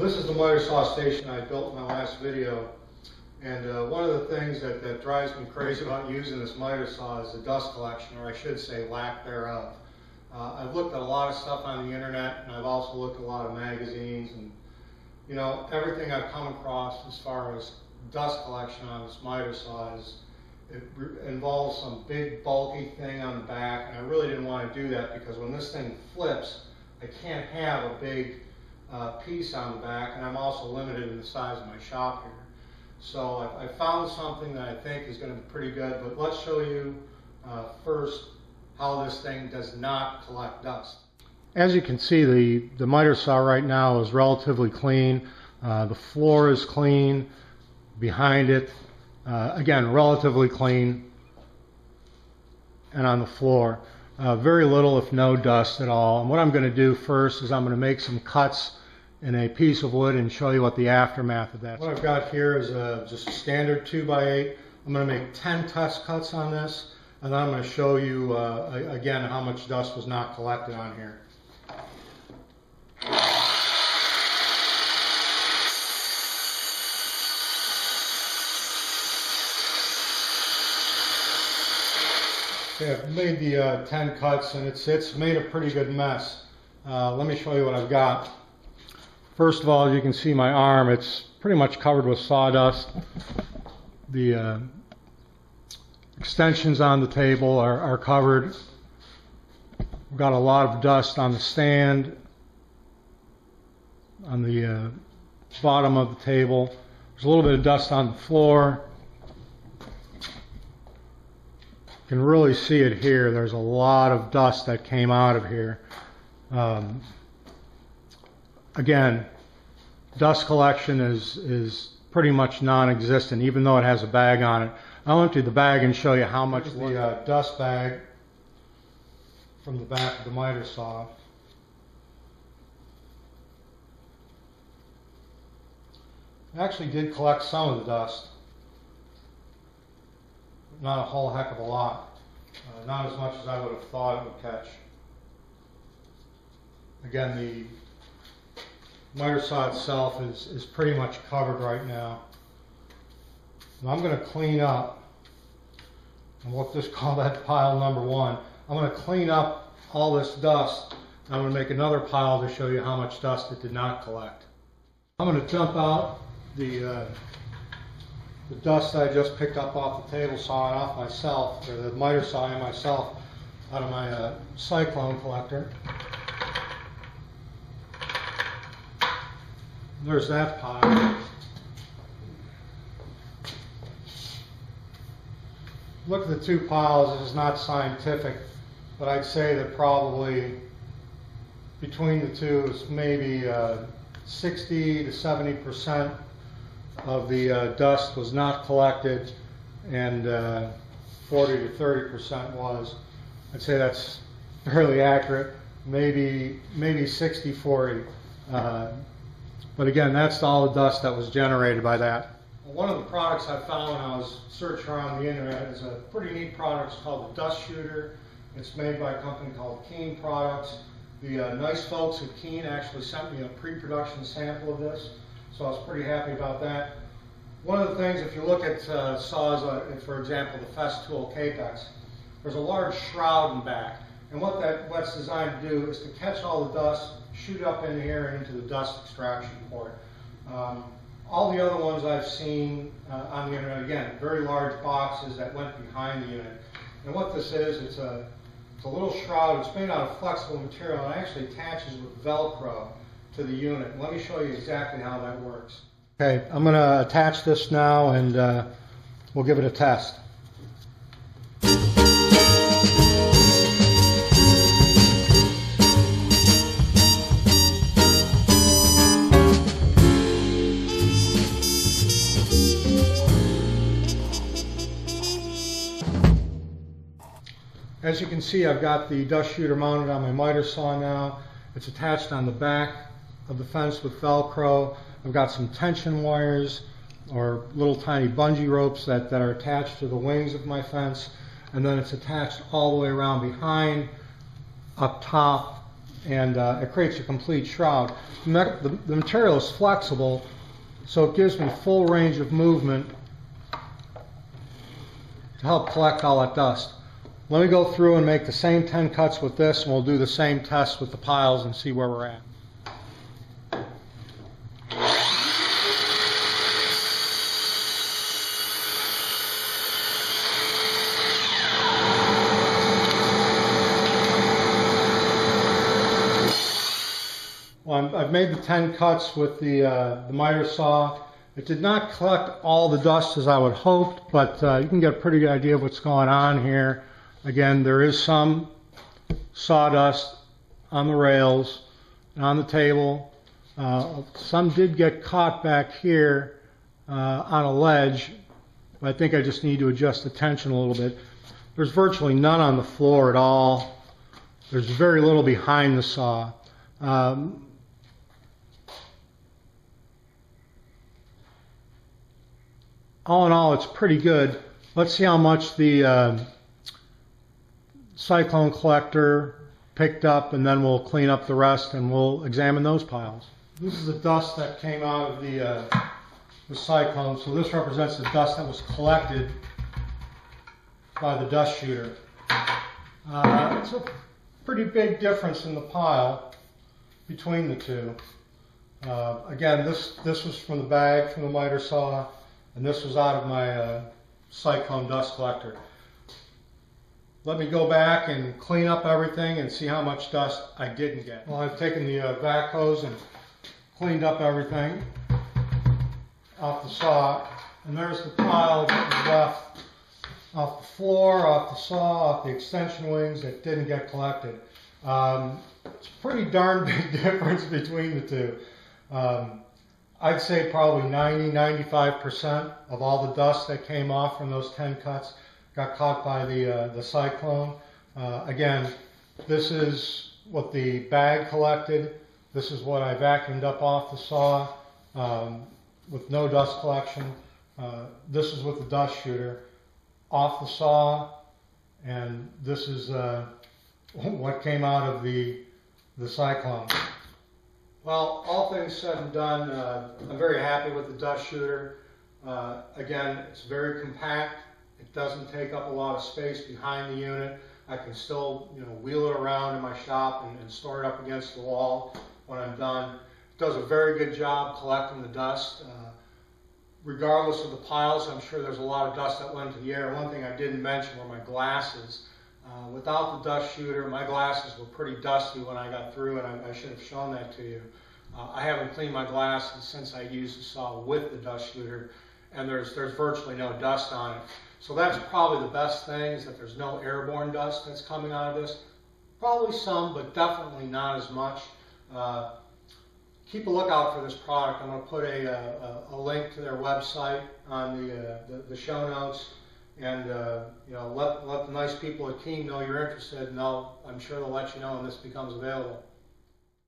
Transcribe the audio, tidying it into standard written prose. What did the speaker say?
This is the miter saw station I built in my last video, and one of the things that drives me crazy about using this miter saw is the dust collection, or I should say lack thereof. I've looked at a lot of stuff on the internet, and I've also looked at a lot of magazines, and you know, everything I've come across as far as dust collection on this miter saw it involves some big bulky thing on the back, and I really didn't want to do that because when this thing flips, I can't have a big piece on the back, and I'm also limited in the size of my shop here. So I found something that I think is going to be pretty good, but let's show you first how this thing does not collect dust. As you can see, the miter saw right now is relatively clean. The floor is clean behind it. Again, relatively clean, and on the floor. Very little, if no dust at all. And what I'm going to do first is I'm going to make some cuts in a piece of wood and show you what the aftermath of that is. What I've got here is just a standard 2x8. I'm going to make 10 test cuts on this, and then I'm going to show you again how much dust was not collected on here. Okay, I've made the 10 cuts, and it's made a pretty good mess. Let me show you what I've got. First of all, as you can see my arm, it's pretty much covered with sawdust. The extensions on the table are covered. We've got a lot of dust on the stand, on the bottom of the table. There's a little bit of dust on the floor. You can really see it here. There's a lot of dust that came out of here. Again, dust collection is pretty much non-existent, even though it has a bag on it. I'll empty the bag and show you how much the dust bag from the back of the miter saw. I actually did collect some of the dust. Not a whole heck of a lot. Not as much as I would have thought it would catch. Again, the miter saw itself is pretty much covered right now. And I'm going to clean up, and we'll just call that pile number 1. I'm going to clean up all this dust. I'm going to make another pile to show you how much dust it did not collect. I'm going to dump out the dust that I just picked up off the table saw and off myself, or the miter saw and myself, out of my cyclone collector. There's that pile. Look at the two piles. This is not scientific, but I'd say that probably between the two is maybe 60 to 70% of the dust was not collected, and 40 to 30% was. I'd say that's fairly accurate, maybe 60-40. But again, that's all the dust that was generated by that. One of the products I found when I was searching around the internet is a pretty neat product. It's called the Dust Chuter. It's made by a company called Keen Products. The nice folks at Keen actually sent me a pre-production sample of this, so I was pretty happy about that. One of the things, if you look at saws, for example, the Festool Capex, there's a large shroud in back. And what that's designed to do is to catch all the dust, shoot up in here and into the dust extraction port. All the other ones I've seen on the internet, again, very large boxes that went behind the unit. And what this is, it's a little shroud. It's made out of flexible material and actually attaches with Velcro to the unit. Let me show you exactly how that works. Okay, I'm going to attach this now, and we'll give it a test. As you can see, I've got the dust shooter mounted on my miter saw now. It's attached on the back of the fence with Velcro. I've got some tension wires or little tiny bungee ropes that are attached to the wings of my fence, and then it's attached all the way around behind, up top, and it creates a complete shroud. The material is flexible, so it gives me full range of movement to help collect all that dust. Let me go through and make the same 10 cuts with this, and we'll do the same test with the piles and see where we're at. Well, I've made the 10 cuts with the miter saw. It did not collect all the dust as I would hoped, but you can get a pretty good idea of what's going on here. Again, there is some sawdust on the rails and on the table. Some did get caught back here on a ledge, but I think I just need to adjust the tension a little bit. There's virtually none on the floor at all. There's very little behind the saw. All in all, it's pretty good. Let's see how much the cyclone collector picked up, and then we'll clean up the rest and we'll examine those piles. This is the dust that came out of the cyclone. So this represents the dust that was collected by the dust shooter. It's a pretty big difference in the pile between the two. Again, this was from the bag from the miter saw, and this was out of my cyclone dust collector. Let me go back and clean up everything and see how much dust I didn't get. Well, I've taken the vac hose and cleaned up everything off the saw, and there's the pile that was left off the floor, off the saw, off the extension wings that didn't get collected. It's a pretty darn big difference between the two. I'd say probably 90–95% of all the dust that came off from those 10 cuts got caught by the cyclone. Again, this is what the bag collected. This is what I vacuumed up off the saw with no dust collection. This is with the dust shooter off the saw, and this is what came out of the cyclone. Well, all things said and done, I'm very happy with the dust shooter. Again, it's very compact. It doesn't take up a lot of space behind the unit. I can still, wheel it around in my shop and store it up against the wall when I'm done. It does a very good job collecting the dust. Regardless of the piles, I'm sure there's a lot of dust that went into the air. One thing I didn't mention were my glasses. Without the dust shooter, my glasses were pretty dusty when I got through, and I should have shown that to you. I haven't cleaned my glasses since I used the saw with the dust shooter, and there's virtually no dust on it. So that's probably the best thing, is that there's no airborne dust that's coming out of this. Probably some, but definitely not as much. Keep a lookout for this product. I'm going to put a link to their website on the show notes. And let the nice people at Keene know you're interested, and I'm sure they'll let you know when this becomes available.